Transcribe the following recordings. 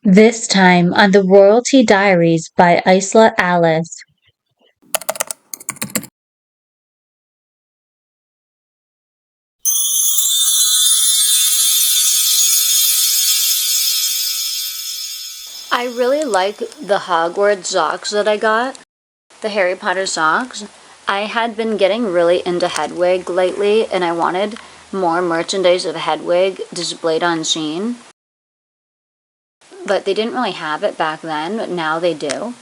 This time on the Royalty Diaries by Icela Alice. I really like the Hogwarts socks that I got, the Harry Potter socks. I had been getting really into Hedwig lately, and I wanted more merchandise of Hedwig displayed on SHEIN. But they didn't really have it back then, but now they do.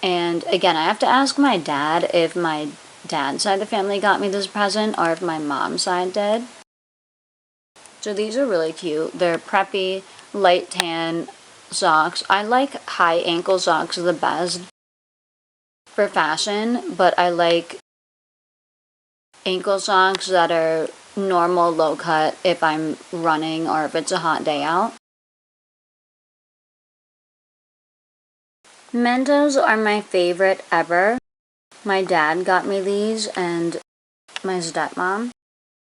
And again, I have to ask my dad if my dad's side of the family got me this present or if my mom's side did. So these are really cute. They're preppy, light tan socks. I like high ankle socks the best for fashion, but I like ankle socks that are normal low cut if I'm running or if it's a hot day out. Mentos are my favorite ever. My dad got me these and my stepmom.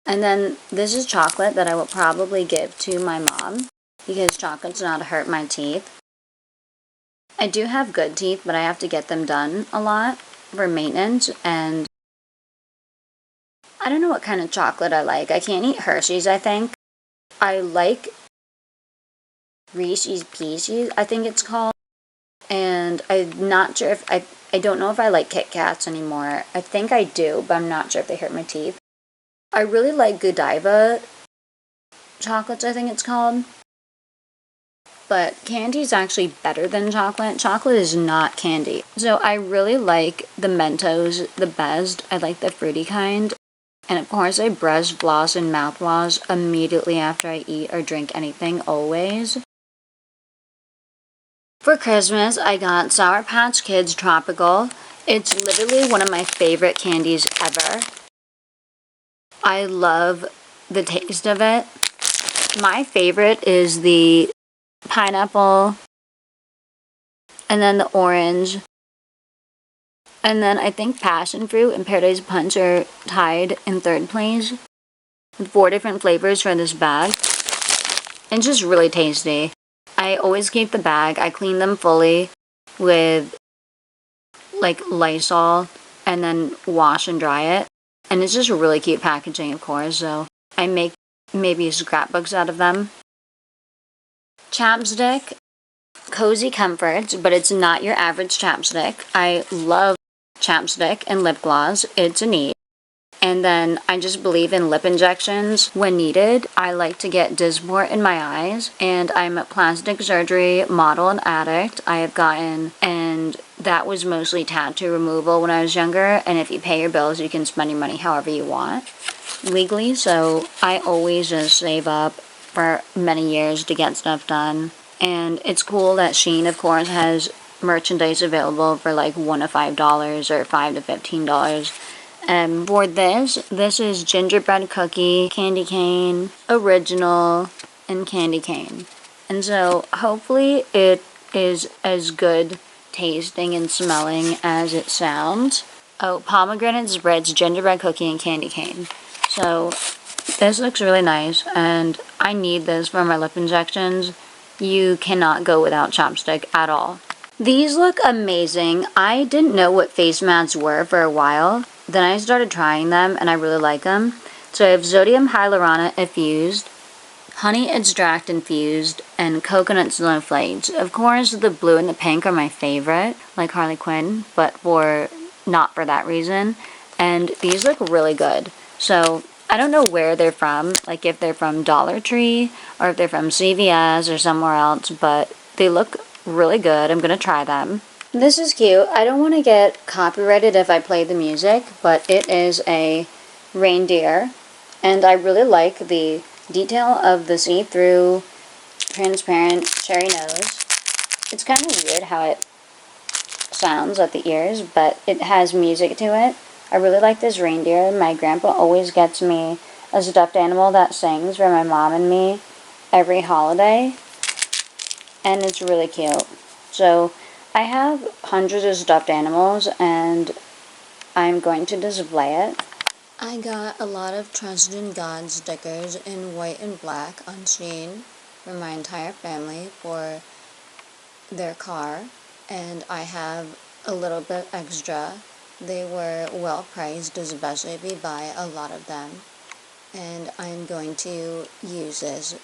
And then this is chocolate that I will probably give to my mom because chocolate's not hurt my teeth. I do have good teeth, but I have to get them done a lot for maintenance, and I don't know what kind of chocolate I like. I can't eat Hershey's, I think. I like Reese's Pieces, I think it's called, and I'm not sure if I don't know if I like Kit Kats anymore. I think I do, but I'm not sure if they hurt my teeth. I really like Godiva chocolates, I think it's called. But candy is actually better than chocolate. Chocolate is not candy. So I really like the Mentos the best. I like the fruity kind. And of course I brush, floss, and mouthwash immediately after I eat or drink anything, always. For Christmas, I got Sour Patch Kids Tropical. It's literally one of my favorite candies ever. I love the taste of it. My favorite is the pineapple, and then the orange, and then I think passion fruit and paradise punch are tied in third place with 4 different flavors for this bag. It's just really tasty. I always keep the bag. I clean them fully with like Lysol and then wash and dry it. And it's just really cute packaging, of course, so I make maybe scrapbooks out of them. Chapstick, Cozy Comforts, but it's not your average chapstick. I love chapstick and lip gloss. It's a need. And then I just believe in lip injections when needed. I like to get Dysport in my eyes, and I'm a plastic surgery model and addict. I have gotten, and that was mostly tattoo removal when I was younger, and if you pay your bills, you can spend your money however you want legally, so I always just save up for many years to get stuff done. And it's cool that SHEIN, of course, has merchandise available for like $1 to $5 or $5 to $15. For this is gingerbread cookie, candy cane, original, and candy cane. And so hopefully it is as good tasting and smelling as it sounds. Oh, pomegranate spritz, gingerbread cookie, and candy cane. So this looks really nice, and I need this for my lip injections. You cannot go without chapstick at all. These look amazing. I didn't know what face masks were for a while. Then I started trying them, and I really like them. So I have sodium hyaluronate infused, honey extract infused, and coconut snowflakes. Of course, the blue and the pink are my favorite, like Harley Quinn, but not for that reason. And these look really good. So I don't know where they're from, like if they're from Dollar Tree or if they're from CVS or somewhere else, but they look really good. I'm gonna try them. This is cute. I don't want to get copyrighted if I play the music, but it is a reindeer, and I really like the detail of the see-through transparent cherry nose. It's kind of weird how it sounds at the ears, but it has music to it. I really like this reindeer. My grandpa always gets me a stuffed animal that sings for my mom and me every holiday, and it's really cute. So I have hundreds of stuffed animals, and I'm going to display it. I got a lot of Trust in God stickers in white and black on SHEIN for my entire family for their car, and I have a little bit extra. They were well priced, especially if you buy a lot of them, and I'm going to use this.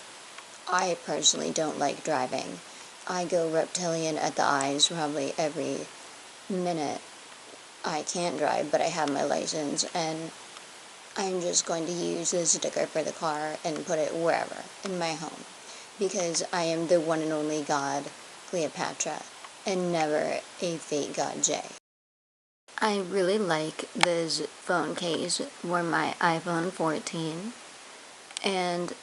I personally don't like driving. I go reptilian at the eyes probably every minute. I can't drive, but I have my license, and I'm just going to use this sticker for the car and put it wherever in my home, because I am the one and only god, Cleopatra, and never a fake god, Jay. I really like this phone case for my iPhone 14, and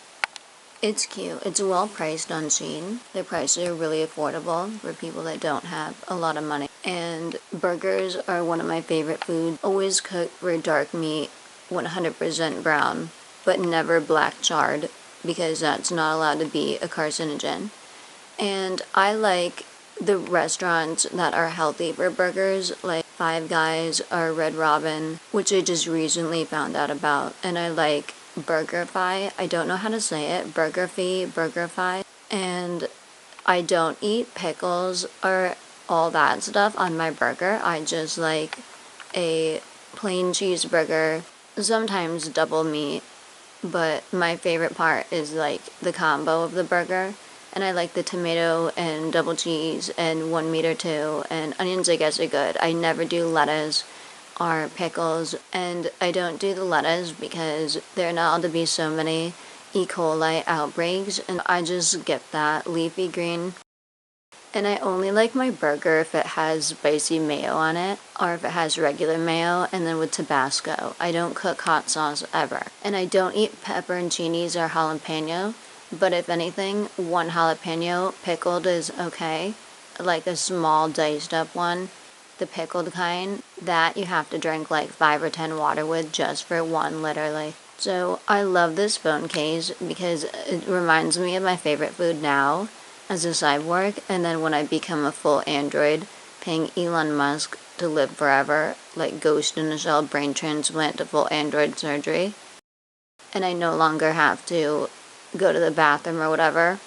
it's cute. It's well priced on SHEIN. The prices are really affordable for people that don't have a lot of money. And burgers are one of my favorite foods. Always cook for dark meat, 100% brown, but never black charred, because that's not allowed to be a carcinogen. And I like the restaurants that are healthy for burgers, like Five Guys or Red Robin, which I just recently found out about. And I like BurgerFi. I don't know how to say it. BurgerFi. And I don't eat pickles or all that stuff on my burger. I just like a plain cheeseburger, sometimes double meat, but my favorite part is like the combo of the burger. And I like the tomato and double cheese and 1 meat or two, and onions I guess are good. I never do lettuce or pickles, and I don't do the lettuce because there are not allowed to be so many E. coli outbreaks, and I just get that leafy green. And I only like my burger if it has spicy mayo on it, or if it has regular mayo, and then with Tabasco. I don't cook hot sauce ever. And I don't eat pepperoncinis or jalapeno, but if anything, one jalapeno pickled is okay. Like a small diced up one, the pickled kind, that you have to drink like 5 or 10 water with just for one, literally. So I love this phone case because it reminds me of my favorite food now as a cyborg, and then when I become a full android, paying Elon Musk to live forever, like Ghost in the Shell brain transplant to full android surgery, and I no longer have to go to the bathroom or whatever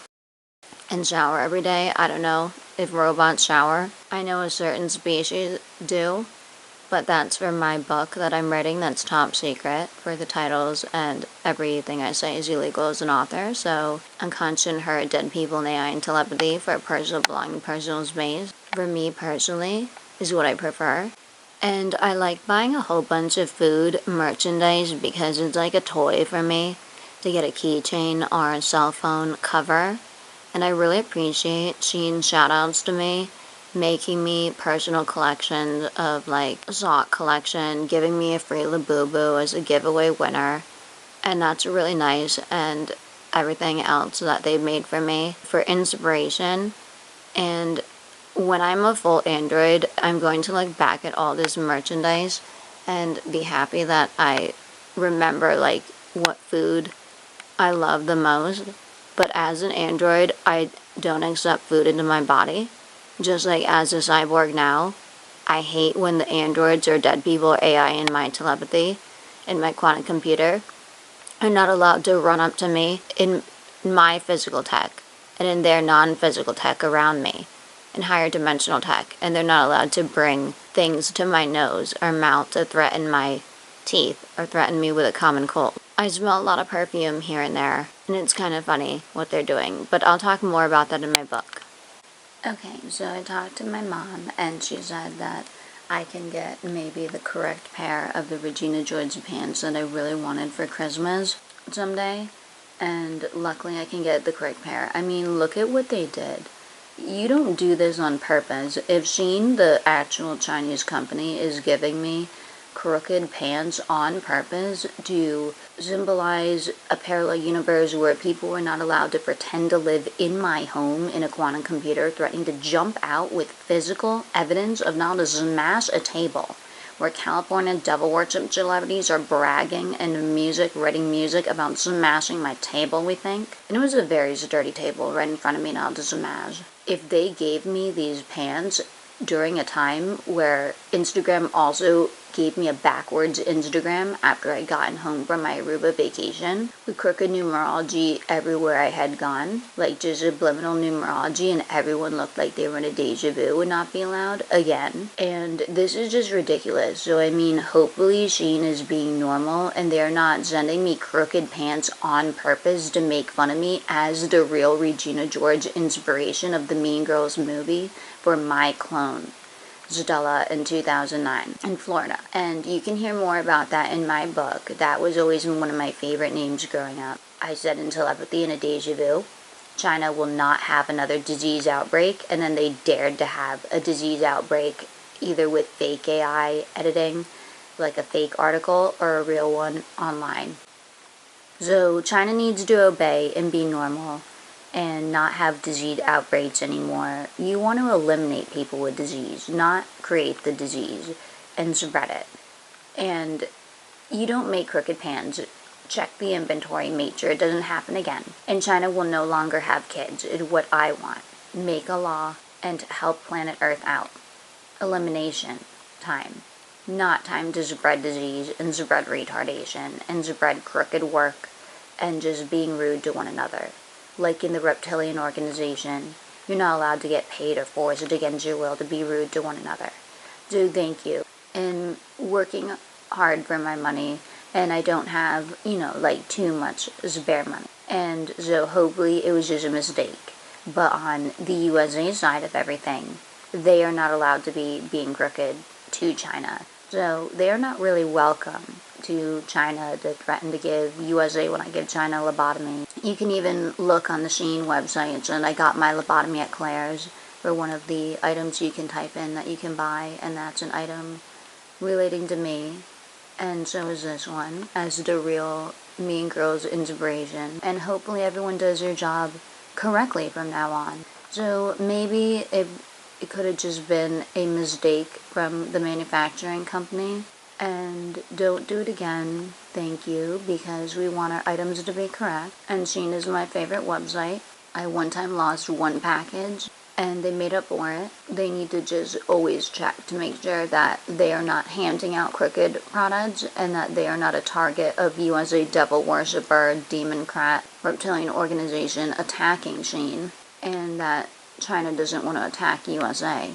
and shower every day. I don't know if robots shower. I know a certain species do, but that's for my book that I'm writing that's top secret for the titles, and everything I say is illegal as an author. So unconscious hurt dead people in AI and telepathy for personal belonging, personal space, for me personally, is what I prefer. And I like buying a whole bunch of food merchandise because it's like a toy for me to get a keychain or a cell phone cover. And I really appreciate SHEIN shoutouts to me, making me personal collections of like sock collection, giving me a free Labubu as a giveaway winner. And that's really nice, and everything else that they've made for me for inspiration. And when I'm a full android, I'm going to look back at all this merchandise and be happy that I remember like what food I love the most. But as an android, I don't accept food into my body. Just like as a cyborg now, I hate when the androids or dead people or AI in my telepathy, in my quantum computer, are not allowed to run up to me in my physical tech and in their non-physical tech around me, in higher dimensional tech, and they're not allowed to bring things to my nose or mouth to threaten my teeth or threaten me with a common cold. I smell a lot of perfume here and there, and it's kind of funny what they're doing, but I'll talk more about that in my book. Okay, so I talked to my mom, and she said that I can get maybe the correct pair of the Regina George pants that I really wanted for Christmas someday, and luckily I can get the correct pair. I mean, look at what they did. You don't do this on purpose. If SHEIN, the actual Chinese company, is giving me crooked pants on purpose to symbolize a parallel universe where people are not allowed to pretend to live in my home in a quantum computer, threatening to jump out with physical evidence of now to smash a table, where California devil worship celebrities are bragging and writing music about smashing my table, we think. And it was a very sturdy table right in front of me now to smash. If they gave me these pants during a time where Instagram also gave me a backwards Instagram after I'd gotten home from my Aruba vacation with crooked numerology everywhere I had gone, like just subliminal numerology, and everyone looked like they were in a deja vu would not be allowed again. And this is just ridiculous. So I mean, hopefully SHEIN is being normal and they're not sending me crooked pants on purpose to make fun of me as the real Regina George inspiration of the Mean Girls movie for my clone Stella in 2009 in Florida. And you can hear more about that in my book. That was always one of my favorite names growing up. I said in Telepathy and a Deja Vu, China will not have another disease outbreak, and then they dared to have a disease outbreak either with fake AI editing, like a fake article, or a real one online. So China needs to obey and be normal and not have disease outbreaks anymore. You want to eliminate people with disease, not create the disease and spread it. And you don't make crooked pans. Check the inventory, make sure it doesn't happen again. And China will no longer have kids. It's what I want. Make a law and help planet Earth out. Elimination time. Not time to spread disease and spread retardation and spread crooked work and just being rude to one another. Like in the reptilian organization, you're not allowed to get paid or forced against your will to be rude to one another. So thank you. And working hard for my money, and I don't have, like too much spare money. And so hopefully it was just a mistake. But on the USA side of everything, they are not allowed to be being crooked to China. So they are not really welcome to China to threaten to give USA when I give China a lobotomy. You can even look on the SHEIN website, and I got my lobotomy at Claire's for one of the items you can type in that you can buy, and that's an item relating to me. And so is this one, as the real Mean Girls inspiration. And hopefully everyone does their job correctly from now on. So maybe it could have just been a mistake from the manufacturing company. And don't do it again, thank you, because we want our items to be correct. And SHEIN is my favorite website. I one time lost one package, and they made up for it. They need to just always check to make sure that they are not handing out crooked products and that they are not a target of USA devil worshipper, democrat, reptilian organization attacking SHEIN, and that China doesn't want to attack USA.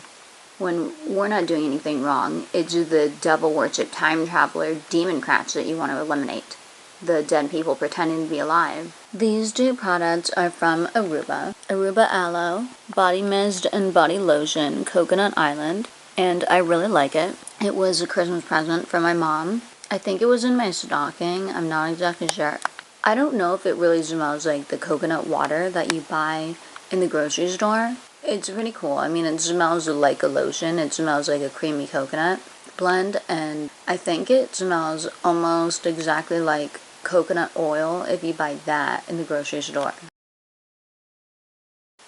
When we're not doing anything wrong, it's the devil worship time traveler democrats that you want to eliminate. The dead people pretending to be alive. These two products are from Aruba. Aruba Aloe, Body Mist and Body Lotion, Coconut Island, and I really like it. It was a Christmas present for my mom. I think it was in my stocking, I'm not exactly sure. I don't know if it really smells like the coconut water that you buy in the grocery store. It's pretty cool. I mean, it smells like a lotion. It smells like a creamy coconut blend, and I think it smells almost exactly like coconut oil if you buy that in the grocery store.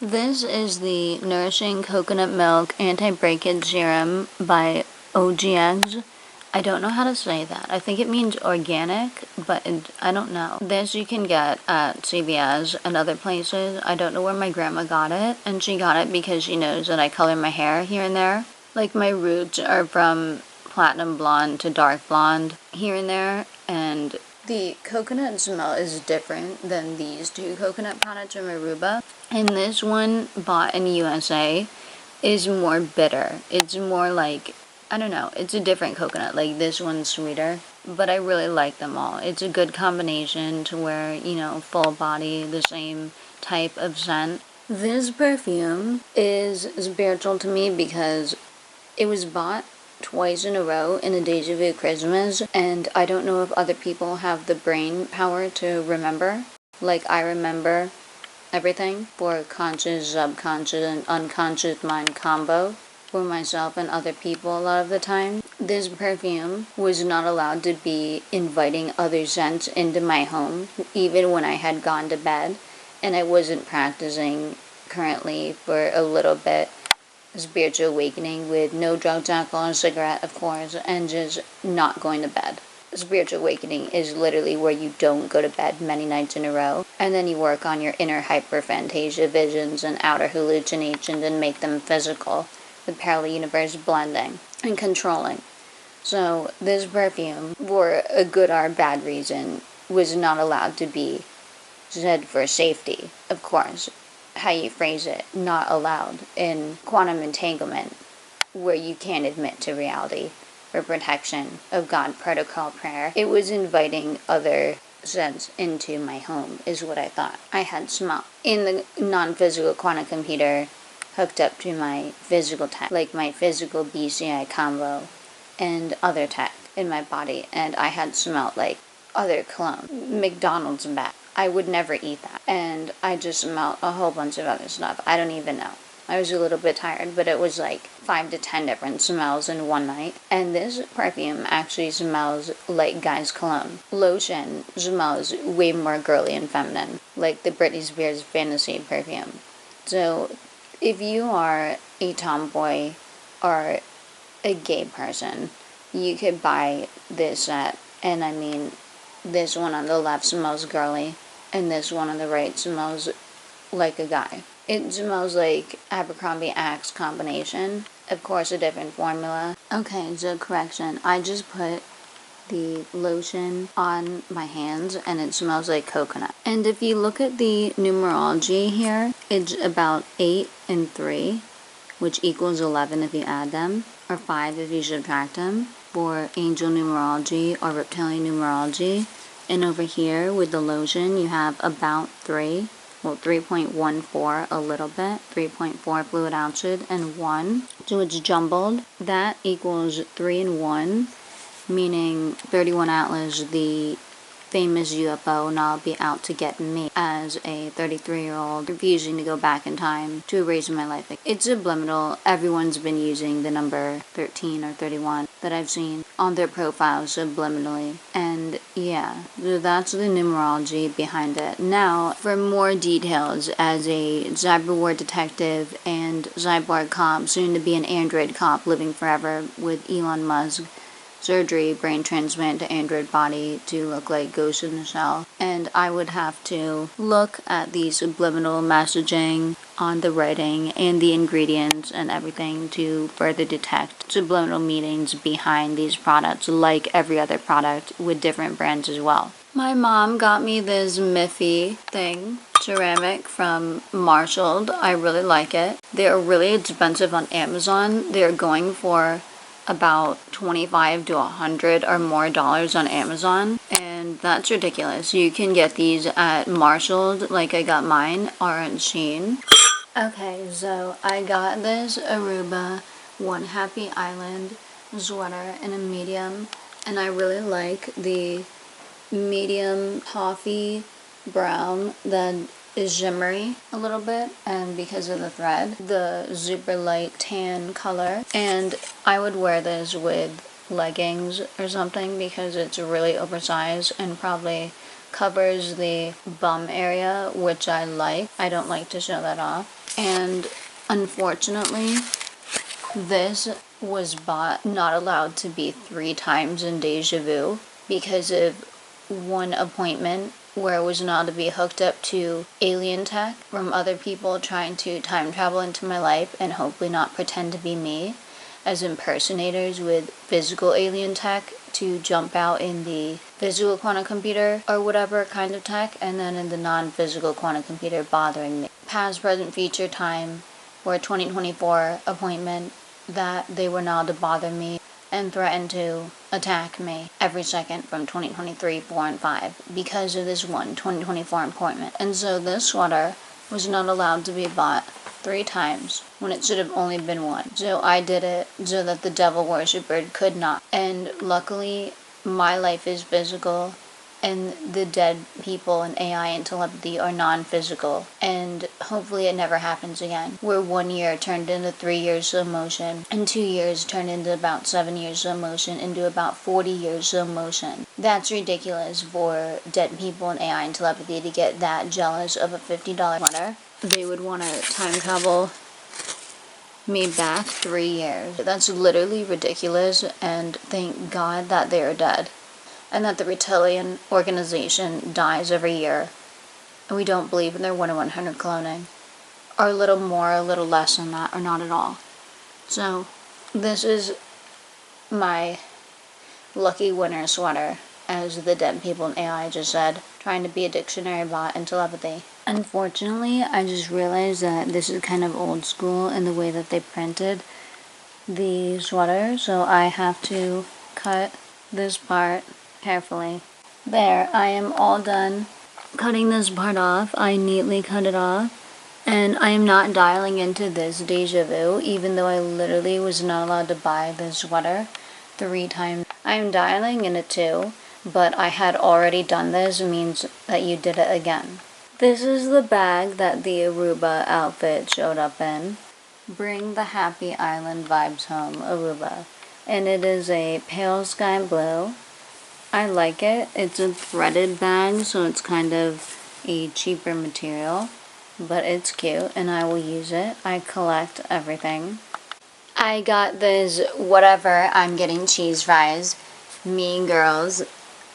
This is the Nourishing Coconut Milk Anti-Breakage Serum by OGX. I don't know how to say that. I think it means organic, but I don't know. This you can get at CVS and other places. I don't know where my grandma got it, and she got it because she knows that I color my hair here and there. Like, my roots are from platinum blonde to dark blonde here and there, and the coconut smell is different than these two coconut products from Aruba. And this one, bought in the USA, is more bitter. It's more like, I don't know, it's a different coconut. Like, this one's sweeter, but I really like them all. It's a good combination to wear, full body, the same type of scent. This perfume is spiritual to me because it was bought twice in a row in a Deja Vu Christmas, and I don't know if other people have the brain power to remember. Like, I remember everything for conscious, subconscious, and unconscious mind combo for myself and other people a lot of the time. This perfume was not allowed to be inviting other scents into my home, even when I had gone to bed, and I wasn't practicing currently for a little bit. Spiritual awakening with no drugs, alcohol, and cigarette, of course, and just not going to bed. Spiritual awakening is literally where you don't go to bed many nights in a row, and then you work on your inner hyperphantasia visions and outer hallucinations and make them physical, with parallel universe blending and controlling. So this perfume, for a good or bad reason, was not allowed to be said for safety. Of course, how you phrase it, not allowed in quantum entanglement, where you can't admit to reality for protection of God protocol prayer. It was inviting other sense into my home, is what I thought I had smelled. In the non-physical quantum computer hooked up to my physical tech, like my physical BCI combo and other tech in my body, and I had smelled like other cologne, McDonald's back. I would never eat that. And I just smelled a whole bunch of other stuff. I don't even know. I was a little bit tired, but it was like 5 to 10 different smells in one night. And this perfume actually smells like guy's cologne. Lotion smells way more girly and feminine, like the Britney Spears Fantasy perfume. So if you are a tomboy or a gay person, you could buy this set. And I mean, this one on the left smells girly, and this one on the right smells like a guy. It smells like Abercrombie Axe combination. Of course, a different formula. Okay, so correction. I just put the lotion on my hands and it smells like coconut. And if you look at the numerology here, it's about 8 and 3, which equals 11 if you add them, or 5 if you subtract them, for angel numerology or reptilian numerology. And over here with the lotion, you have about 3. Well, 3.14 a little bit, 3.4 fluid ounces, and 1. So it's jumbled. That equals 3 and 1, meaning 31 Atlas, the famous UFO, now be out to get me as a 33-year-old refusing to go back in time to erase my life. It's subliminal. Everyone's been using the number 13 or 31 that I've seen on their profiles subliminally. And yeah, so that's the numerology behind it. Now, for more details, as a cyber war detective and cyborg cop, soon to be an android cop living forever with Elon Musk, surgery, brain transplant to android body to look like Ghost in the Shell. And I would have to look at the subliminal messaging on the writing and the ingredients and everything to further detect subliminal meanings behind these products, like every other product with different brands as well. My mom got me this Miffy thing, ceramic from Marshall. I really like it. They're really expensive on Amazon. They're going for about $25 to $100 or more dollars on Amazon, and that's ridiculous. You can get these at Marshall, like I got mine, or on SHEIN. Okay, so I got this Aruba One Happy Island sweater in a medium, and I really like the medium coffee brown that is shimmery a little bit, and because of the thread, the super light tan color. And I would wear this with leggings or something because it's really oversized and probably covers the bum area, which I like. I don't like to show that off. And unfortunately, this was bought not allowed to be 3 times in Deja Vu because of one appointment where it was not to be hooked up to alien tech from other people trying to time travel into my life and hopefully not pretend to be me as impersonators with physical alien tech to jump out in the physical quantum computer or whatever kind of tech, and then in the non-physical quantum computer bothering me. Past, present, future time for a 2024 appointment that they were not to bother me and threatened to attack me every second from 2023, 4, and 5 because of this one 2024 appointment. And so this sweater was not allowed to be bought 3 times when it should have only been 1. So I did it so that the devil worshipper could not. And luckily, my life is physical, and the dead people and AI and telepathy are non-physical, and hopefully it never happens again, where 1 year turned into 3 years slow motion, and 2 years turned into about 7 years slow motion, into about 40 years slow motion. That's ridiculous for dead people and AI and telepathy to get that jealous of a $50 sweater. They would want to time travel me back 3 years. That's literally ridiculous, and thank God that they are dead. And that the reptilian organization dies every year, and we don't believe in their 1 in 100 cloning, or a little more, a little less than that, or not at all. So, this is my lucky winter sweater, as the dead people in AI just said, trying to be a dictionary bot in telepathy. Unfortunately, I just realized that this is kind of old school in the way that they printed the sweater, so I have to cut this part carefully. There, I am all done cutting this part off. I neatly cut it off, and I am not dialing into this deja vu, even though I literally was not allowed to buy this sweater 3 times. I am dialing in it too, but I had already done this, means that you did it again. This is the bag that the Aruba outfit showed up in. Bring the happy island vibes home, Aruba. And it is a pale sky blue. I like it. It's a threaded bag, so it's kind of a cheaper material, but it's cute and I will use it. I collect everything. I got this whatever I'm getting cheese fries Mean Girls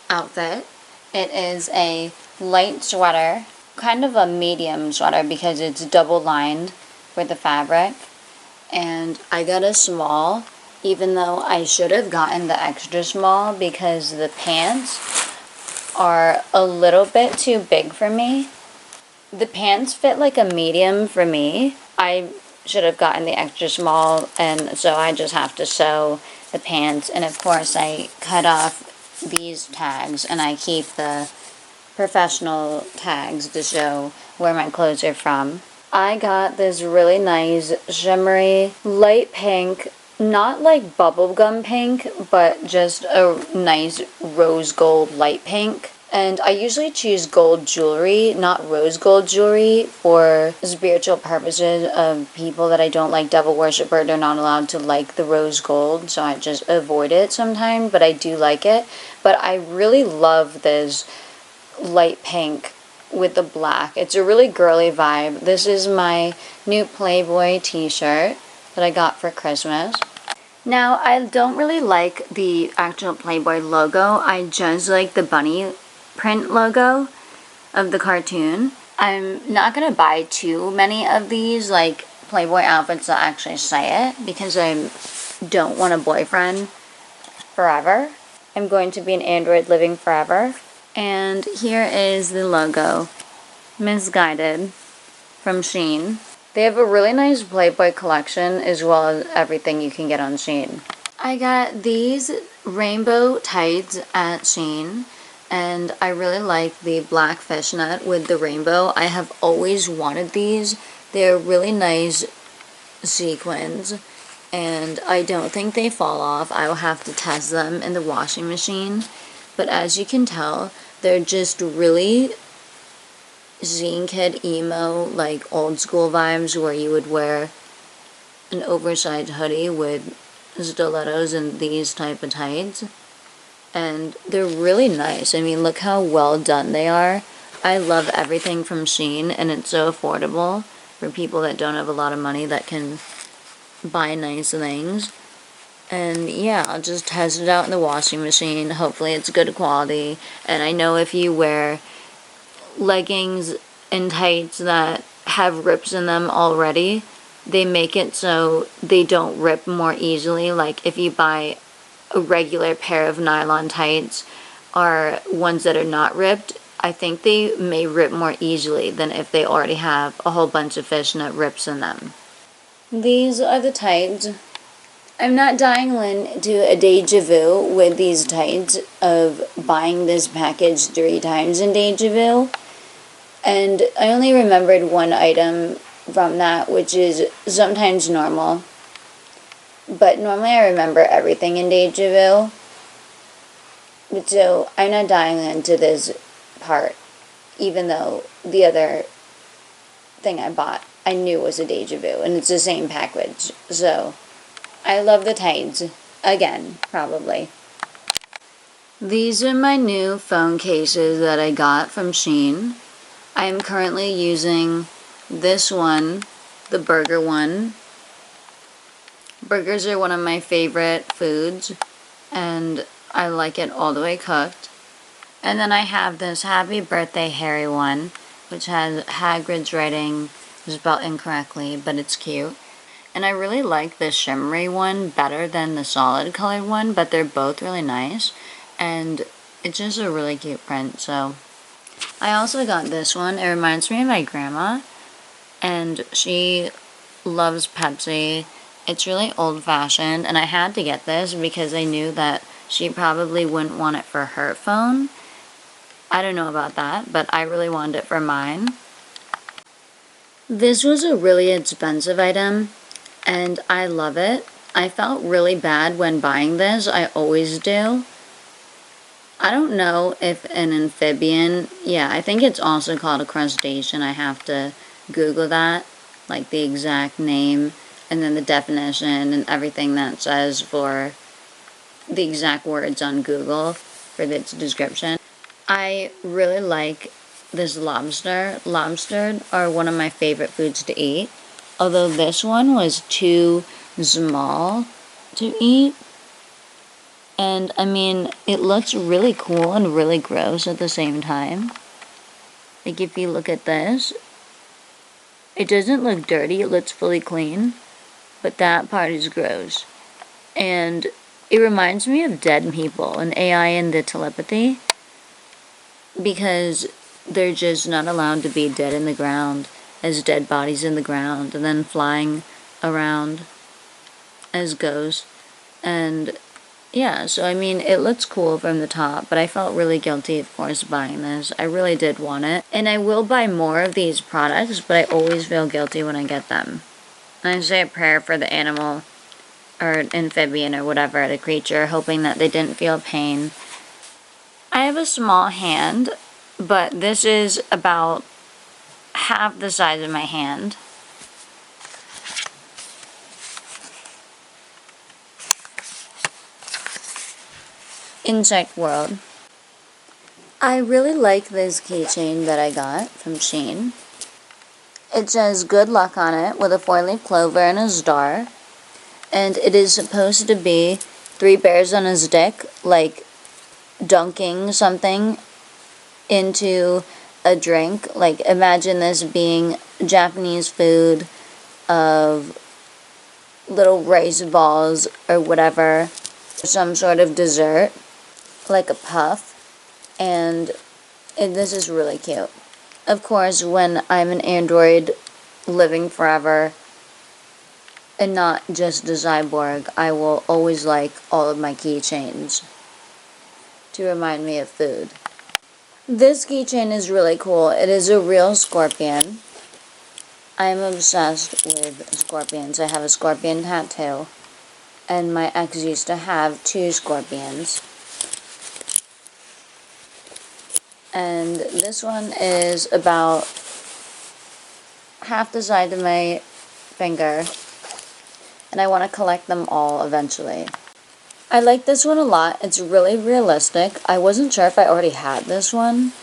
outfit. It is a light sweater, kind of a medium sweater because it's double lined with the fabric, and I got a small, even though I should have gotten the extra small because the pants are a little bit too big for me. The pants fit like a medium for me. I should have gotten the extra small, and so I just have to sew the pants, and of course I cut off these tags and I keep the professional tags to show where my clothes are from. I got this really nice shimmery light pink, not like bubblegum pink, but just a nice rose gold light pink. And I usually choose gold jewelry, not rose gold jewelry, for spiritual purposes of people that I don't like devil worship, or they're not allowed to like the rose gold, so I just avoid it sometimes, but I do like it. But I really love this light pink with the black. It's a really girly vibe. This is my new Playboy t-shirt that I got for Christmas. Now, I don't really like the actual Playboy logo. I just like the bunny print logo of the cartoon. I'm not gonna buy too many of these, like, Playboy outfits that actually say it, because I don't want a boyfriend forever. I'm going to be an android living forever. And here is the logo, Misguided, from SHEIN. They have a really nice Playboy collection, as well as everything you can get on SHEIN. I got these rainbow tights at SHEIN, and I really like the black fishnet with the rainbow. I have always wanted these. They're really nice sequins, and I don't think they fall off. I will have to test them in the washing machine. But as you can tell, they're just really zine kid emo, like old school vibes, where you would wear an oversized hoodie with stilettos and these type of tights. And they're really nice. I mean, look how well done they are. I love everything from SHEIN, and it's so affordable for people that don't have a lot of money that can buy nice things. And yeah, I'll just test it out in the washing machine. Hopefully it's good quality. And I know if you wear leggings and tights that have rips in them already, they make it so they don't rip more easily. Like if you buy a regular pair of nylon tights or ones that are not ripped, I think they may rip more easily than if they already have a whole bunch of fishnet rips in them. These are the tights. I'm not dying into a deja vu with these tights of buying this package 3 times in deja vu. And I only remembered one item from that, which is sometimes normal. But normally I remember everything in deja vu. But so I'm not dying into this part, even though the other thing I bought I knew was a deja vu, and it's the same package. So I love the tights. Again, probably. These are my new phone cases that I got from SHEIN. I am currently using this one, the burger one. Burgers are one of my favorite foods, and I like it all the way cooked. And then I have this Happy Birthday Harry one, which has Hagrid's writing spelled incorrectly, but it's cute. And I really like the shimmery one better than the solid colored one, but they're both really nice. And it's just a really cute print, so. I also got this one. It reminds me of my grandma, and she loves Pepsi. It's really old-fashioned, and I had to get this because I knew that she probably wouldn't want it for her phone. I don't know about that, but I really wanted it for mine. This was a really expensive item, and I love it. I felt really bad when buying this. I always do. I don't know if an amphibian, yeah, I think it's also called a crustacean. I have to Google that, like the exact name, and then the definition and everything that says for the exact words on Google for its description. I really like this lobster. Lobsters are one of my favorite foods to eat, although this one was too small to eat. And I mean, it looks really cool and really gross at the same time. Like if you look at this, it doesn't look dirty, it looks fully clean, but that part is gross. And it reminds me of dead people and AI and the telepathy, because they're just not allowed to be dead in the ground, as dead bodies in the ground, and then flying around as ghosts. And yeah, so I mean, it looks cool from the top, but I felt really guilty, of course, buying this. I really did want it. And I will buy more of these products, but I always feel guilty when I get them. And I say a prayer for the animal, or amphibian, or whatever, the creature, hoping that they didn't feel pain. I have a small hand, but this is about half the size of my hand. Insect World. I really like this keychain that I got from SHEIN. It says good luck on it with a 4-leaf clover and a star. And it is supposed to be 3 bears on a stick, like dunking something into a drink. Like imagine this being Japanese food of little rice balls or whatever, some sort of dessert, like a puff. And this is really cute. Of course, when I'm an android living forever and not just a cyborg, I will always like all of my keychains to remind me of food. This keychain is really cool. It is a real scorpion. I'm obsessed with scorpions. I have a scorpion tattoo, and my ex used to have 2 scorpions. And this one is about half the size of my finger, and I want to collect them all eventually. I like this one a lot. It's really realistic. I wasn't sure if I already had this one,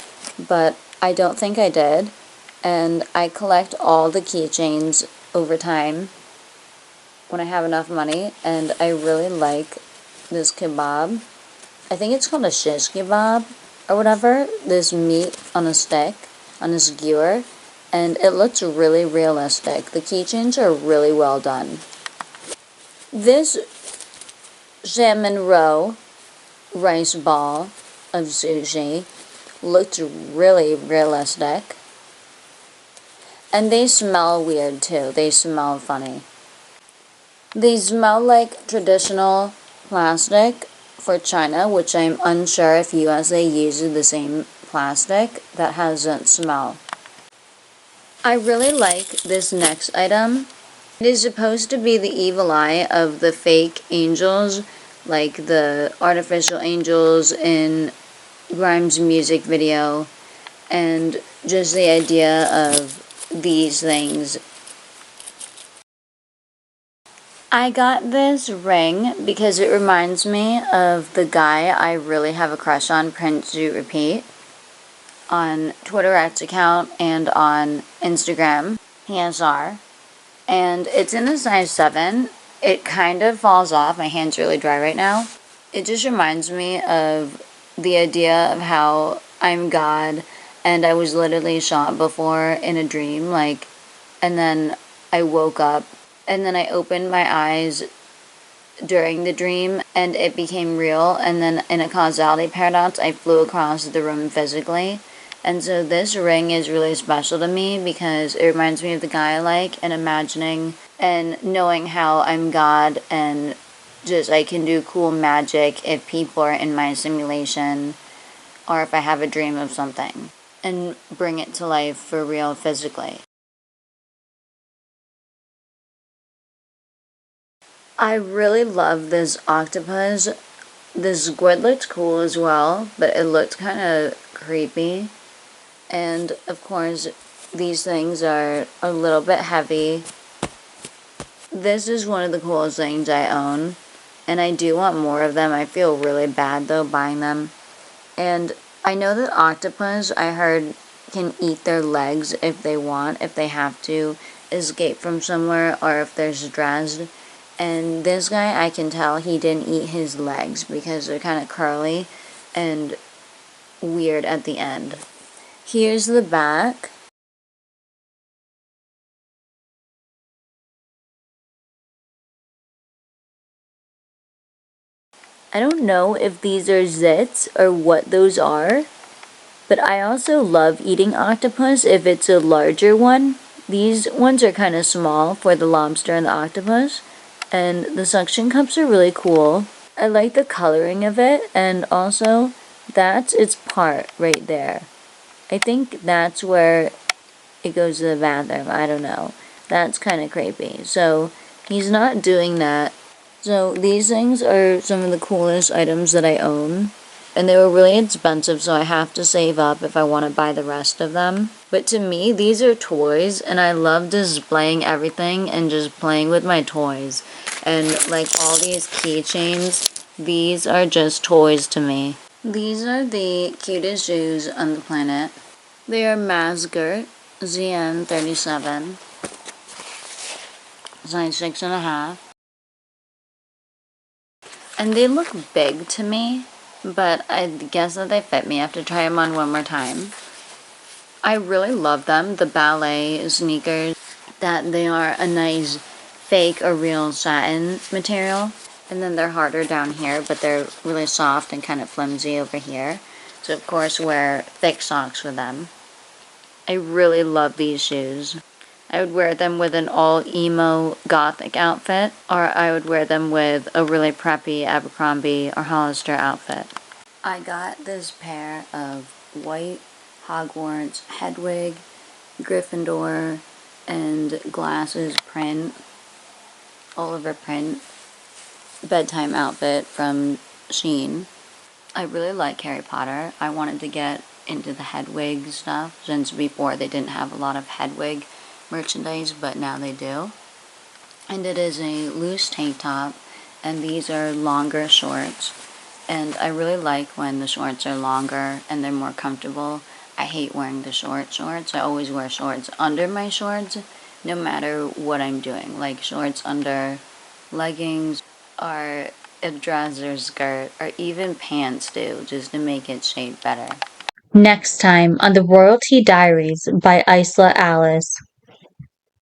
but I don't think I did. And I collect all the keychains over time when I have enough money, and I really like this kebab. I think it's called a shish kebab or whatever, this meat on a stick, on a skewer, and it looks really realistic. The keychains are really well done. This salmon roe rice ball of sushi looks really realistic. And they smell weird too. They smell funny. They smell like traditional plastic for China, which I'm unsure if USA uses the same plastic that doesn't smell. I really like this next item. It is supposed to be the evil eye of the fake angels, like the artificial angels in Grimes' music video, and just the idea of these things. I got this ring because it reminds me of the guy I really have a crush on, Prince to Repeat, on Twitter account and on Instagram, PSR. And it's in the size 7. It kind of falls off. My hand's really dry right now. It just reminds me of the idea of how I'm God and I was literally shot before in a dream, like, and then I woke up and then I opened my eyes during the dream and it became real, and then in a causality paradox I flew across the room physically. And so this ring is really special to me because it reminds me of the guy I like, and imagining and knowing how I'm God and just I can do cool magic if people are in my simulation or if I have a dream of something and bring it to life for real physically. I really love this octopus. This squid looked cool as well, but it looked kind of creepy. And of course, these things are a little bit heavy. This is one of the coolest things I own, and I do want more of them. I feel really bad though buying them. And I know that octopus, I heard, can eat their legs if they want, if they have to escape from somewhere or if they're stressed. And this guy, I can tell he didn't eat his legs because they're kind of curly and weird at the end. Here's the back. I don't know if these are zits or what those are, but I also love eating octopus if it's a larger one. These ones are kind of small for the lobster and the octopus, and the suction cups are really cool. I like the coloring of it, and also that's its part right there. I think that's where it goes to the bathroom. I don't know. That's kind of creepy. So he's not doing that. So these things are some of the coolest items that I own. And they were really expensive, so I have to save up if I want to buy the rest of them. But to me, these are toys, and I love displaying everything and just playing with my toys. And like all these keychains, these are just toys to me. These are the cutest shoes on the planet. They are Masgert ZN37, size 6.5. And they look big to me, but I guess that they fit me. I have to try them on one more time. I really love them, the ballet sneakers, that they are a nice fake or real satin material. And then they're harder down here, but they're really soft and kind of flimsy over here. So of course wear thick socks with them. I really love these shoes. I would wear them with an all emo gothic outfit, or I would wear them with a really preppy Abercrombie or Hollister outfit. I got this pair of white Hogwarts Hedwig, Gryffindor, and glasses print, Oliver print, bedtime outfit from SHEIN. I really like Harry Potter. I wanted to get into the Hedwig stuff since before they didn't have a lot of Hedwig merchandise, but now they do. And it is a loose tank top, and these are longer shorts. And I really like when the shorts are longer and they're more comfortable. I hate wearing the shorts. I always wear shorts under my shorts, no matter what I'm doing. Like shorts under leggings or a dress or skirt, or even pants too, just to make it shape better. Next time on the Royalty Diaries by Icela Alice.